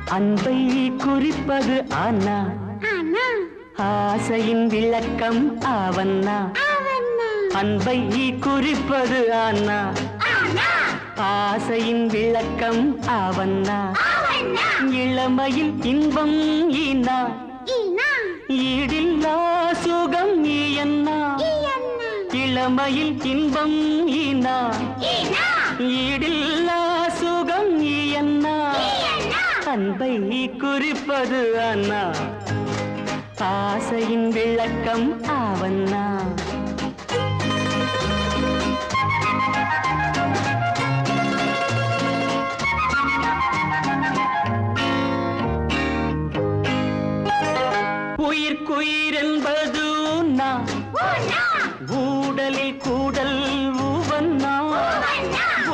அன்பை குறிப்பது ஆனா, ஆசையின் விளக்கம் ஆவண்ணா. அன்பை குறிப்பது ஆனா, ஆசையின் விளக்கம் ஆவண்ணா. இளமையில் இன்பம் ஈனா, ஈடில்லா சுகம் ஈயண்ணா. இளமையில் இன்பம் ஈனா, ஈடில்லா சுகம் ஈயண்ணா. அன்பை குறிப்பது அண்ணா, ஆசையின் விளக்கம் ஆவண்ணா. உயிர்க்குயிர் என்பது உண்ணா, ஊடலில் கூடல் ஊவண்ணா.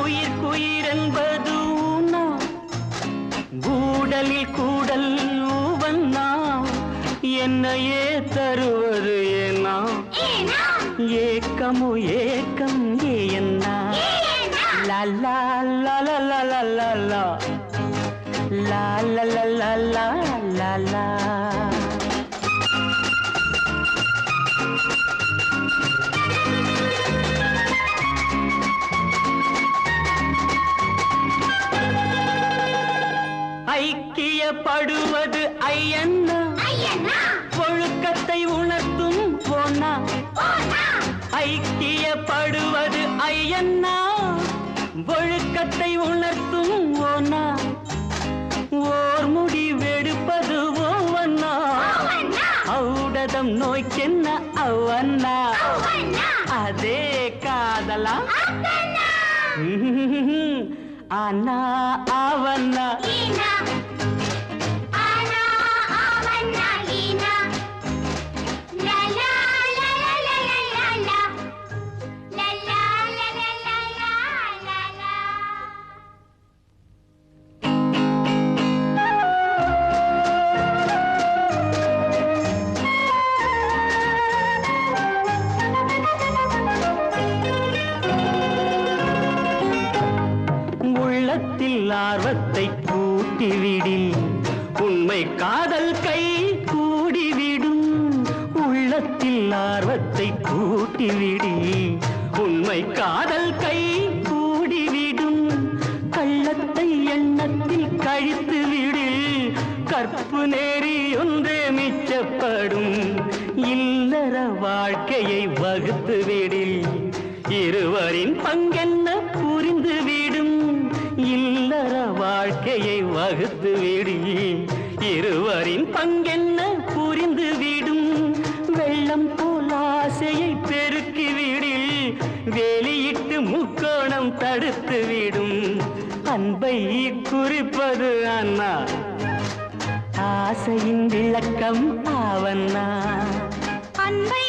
உயிர்க்குயிர் என்பது உண்ணா, ஊடலில் கூடல் ஊவண்ணா. என்னையே தருவது ஏனா, ஏக்கமோ ஏக்கம் ஏன்னா. லல்லா லல்லா லல்லா லல்லா லல்லா. ஐக்கியப்படுவது ஐயன்னா, ஒழுக்கத்தை உணர்த்தும் போனா. ஐக்கியப்படுவது ஐயன்னா, ஒழுக்கத்தை உணர்த்தும் ஓனா. ஓர் முடிவெடுப்பது ஓவண்ணா, ஔடதம் நோய்க்கென்ன அவ்வண்ணா. அதே காதலா அண்ணா அவண்ணா. உள்ளத்தில் ஆர்வத்தை கூட்டிவிடில் உண்மை காதல் கை கூடிவிடும். உள்ளத்தில் ஆர்வத்தை கூட்டிவிடில் உண்மை காதல் கை கூடிவிடும். கள்ளத்தை எண்ணத்தில் கழித்து விடில் கற்பு நெறி ஒன்றே மிச்சப்படும். இல்லற வாழ்க்கையை வகுத்து விடில் இருவரின் பங்கென்ன புரிந்துவிடும். இல்லற வாழ்க்கையை வகுத்து விடில் இருவரின் பங்கென்ன புரிந்துவிடும். வெள்ளம் போல் ஆசையை பெருக்கிவிடில் வெளியிட்டு முக்கோணம் தடுத்துவிடும். அன்பை குறிப்பது அண்ணா, ஆசையின் விளக்கம் ஆவண்ணா. அன்பை